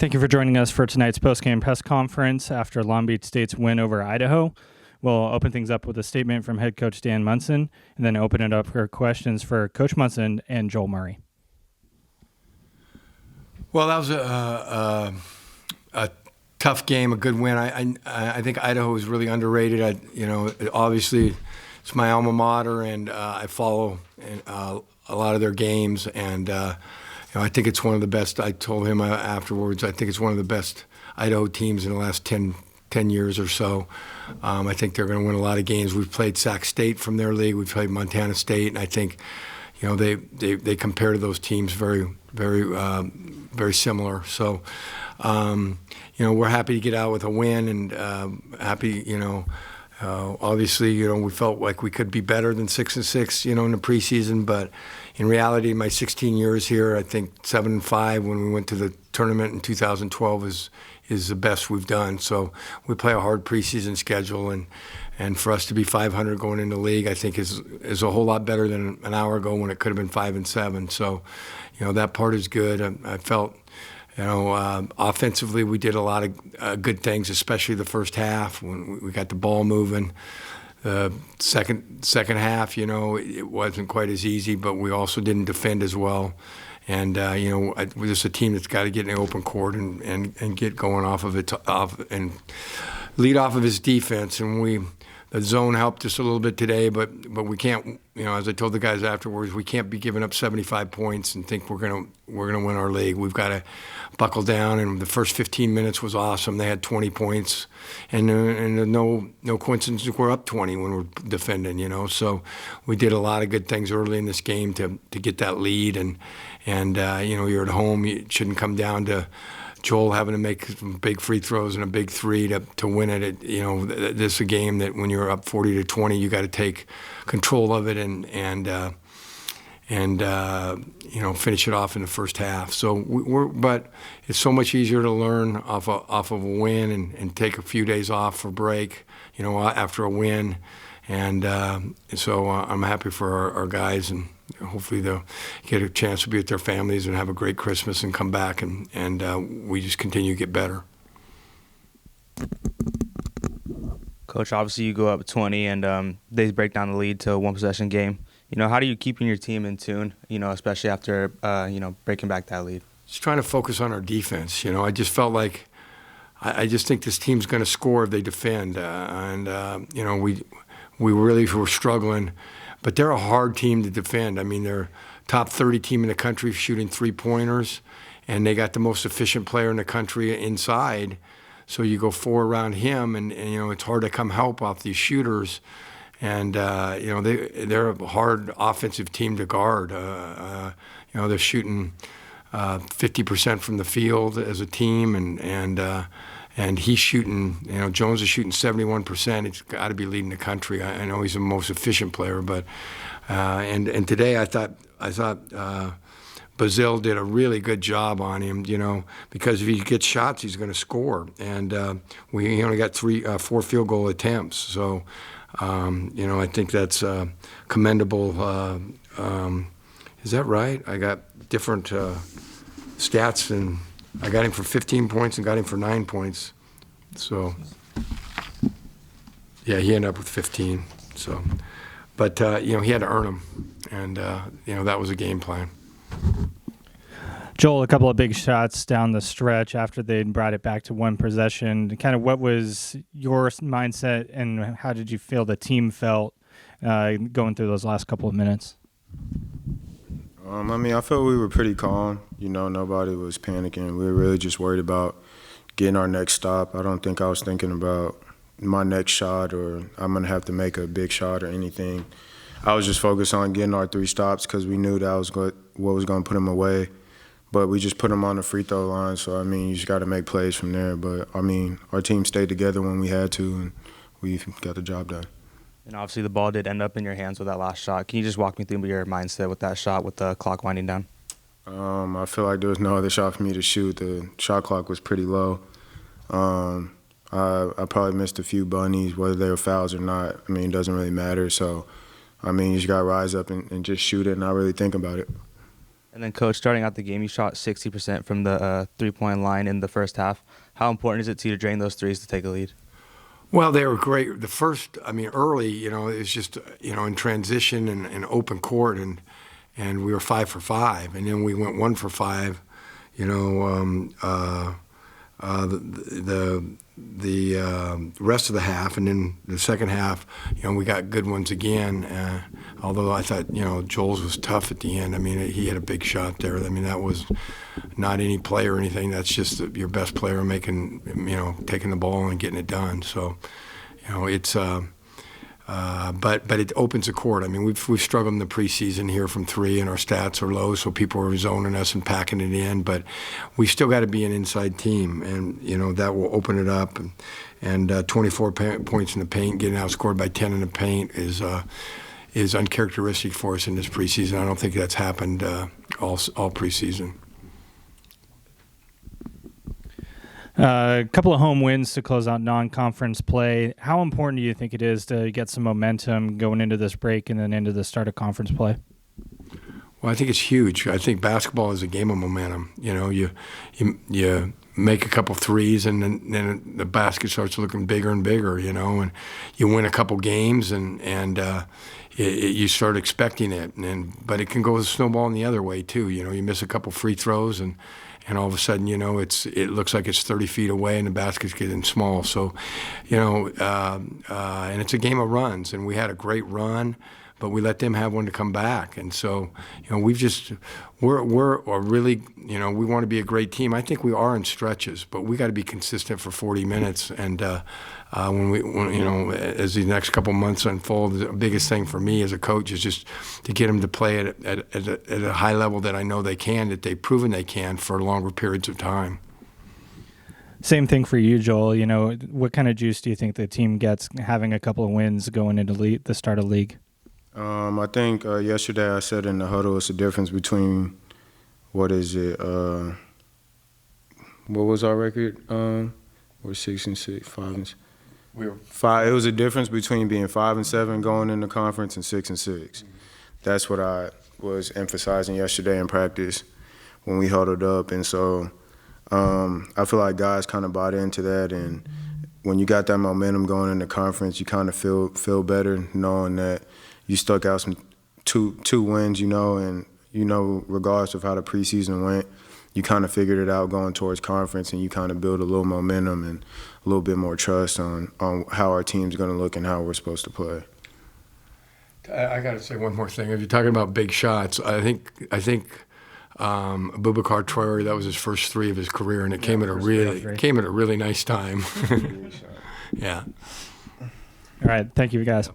Thank you for joining us for tonight's postgame press conference after Long Beach State's win over Idaho. We'll open things up with a statement from head coach Dan Munson and then open it up for questions for Coach Munson and Joel Murray. Well, that was a tough game, a good win. I think Idaho is really underrated. Obviously it's my alma mater, and I follow a lot of their games, and I think it's one of the best. I told him afterwards, I think it's one of the best Idaho teams in the last 10 years or so. I think they're going to win a lot of games. We've played Sac State from their league. We've played Montana State, and I think, they compare to those teams very, very, very similar. So, we're happy to get out with a win, and happy, obviously, we felt like we could be better than 6-6, in the preseason, but in reality, my 16 years here, I think 7-5 when we went to the tournament in 2012 is the best we've done. So we play a hard preseason schedule, and for us to be 500 going into the league, I think is a whole lot better than an hour ago when it could have been 5-7. So, that part is good. I felt, offensively we did a lot of good things, especially the first half when we got the ball moving. The second half, it wasn't quite as easy, but we also didn't defend as well. And we're just a team that's got to get in the open court and get going off of it and lead off of his defense. And the zone helped us a little bit today, but we can't. As I told the guys afterwards, we can't be giving up 75 points and think we're gonna win our league. We've got to buckle down. And the first 15 minutes was awesome. They had 20 points, and no coincidence we're up 20 when we're defending. So we did a lot of good things early in this game to get that lead. And you're at home. It shouldn't come down to Joel having to make some big free throws and a big three to win it. This is a game that when you're up 40-20, you got to take control of it and finish it off in the first half. So but it's so much easier to learn off of a win and take a few days off for break, after a win. And so I'm happy for our guys, and hopefully they'll get a chance to be with their families and have a great Christmas and come back, and we just continue to get better. Coach, obviously you go up 20 and they break down the lead to a one-possession game. How do you keep your team in tune, especially after, breaking back that lead? Just trying to focus on our defense. I just felt like I just think this team's going to score if they defend. We really were struggling. But they're a hard team to defend. I mean, they're top 30 team in the country shooting three-pointers, and they got the most efficient player in the country inside. So you go four around him, and it's hard to come help off these shooters. And, they're a hard offensive team to guard. They're shooting 50% from the field as a team, and he's shooting, Jones is shooting 71%. It's got to be leading the country. I know he's the most efficient player, but and today I thought Bazil did a really good job on him, because if he gets shots, he's going to score. And he only got 4 field goal attempts. So, I think that's commendable. Is that right? I got different stats, and I got him for 15 points and got him for 9 points. So, yeah, he ended up with 15. So, but, he had to earn them. And, that was a game plan. Joel, a couple of big shots down the stretch after they brought it back to one possession. Kind of what was your mindset, and how did you feel the team felt going through those last couple of minutes? I felt we were pretty calm. Nobody was panicking. We were really just worried about getting our next stop. I don't think I was thinking about my next shot or I'm going to have to make a big shot or anything. I was just focused on getting our 3 stops because we knew that was what was going to put them away. But we just put them on the free throw line. So, you just got to make plays from there. But, our team stayed together when we had to, and we got the job done. And obviously the ball did end up in your hands with that last shot. Can you just walk me through your mindset with that shot with the clock winding down? I feel like there was no other shot for me to shoot. The shot clock was pretty low. I probably missed a few bunnies, whether they were fouls or not. It doesn't really matter. So, you just got to rise up and just shoot it and not really think about it. And then, Coach, starting out the game, you shot 60% from the three-point line in the first half. How important is it to you to drain those threes to take a lead? Well, they were great. The first, I mean, early, it was just, in transition and open court, and we were 5 for 5, and then we went 1 for 5. The rest of the half, and then the second half, we got good ones again. Although I thought, Joel's was tough at the end. I mean, he had a big shot there. I mean, that was not any play or anything. That's just your best player making, taking the ball and getting it done. So, it's. But it opens the court. I mean, we've struggled in the preseason here from 3, and our stats are low, so people are zoning us and packing it in. But we still got to be an inside team, and that will open it up. And 24 points in the paint, getting outscored by 10 in the paint is uncharacteristic for us in this preseason. I don't think that's happened all preseason. A couple of home wins to close out non-conference play. How important do you think it is to get some momentum going into this break and then into the start of conference play? Well, I think it's huge. I think basketball is a game of momentum. You make a couple threes, and then the basket starts looking bigger and bigger. And you win a couple games, and you start expecting it. But it can go snowballing the other way too. You miss a couple free throws, and all of a sudden, it looks like it's 30 feet away, and the basket's getting small. So, and it's a game of runs, and we had a great run, but we let them have one to come back. And so, we're a really, we want to be a great team. I think we are in stretches, but we got to be consistent for 40 minutes. And when as the next couple months unfold, the biggest thing for me as a coach is just to get them to play at a high level that I know they can, that they've proven they can for longer periods of time. Same thing for you, Joel. What kind of juice do you think the team gets having a couple of wins going into the start of league? I think yesterday I said in the huddle it's the difference between, what is it? What was our record? We're 6-6, 5. We were 5. It was a difference between being 5-7 going into conference and 6-6. That's what I was emphasizing yesterday in practice when we huddled up, and so I feel like guys kind of bought into that. And when you got that momentum going into conference, you kind of feel better knowing that you stuck out some two wins, and regardless of how the preseason went, you kind of figured it out going towards conference, and you kind of build a little momentum and a little bit more trust on how our team's going to look and how we're supposed to play. I got to say one more thing. If you're talking about big shots, I think Abubakar Traore, that was his first 3 of his career, and it came at a really nice time. Yeah. All right. Thank you, guys.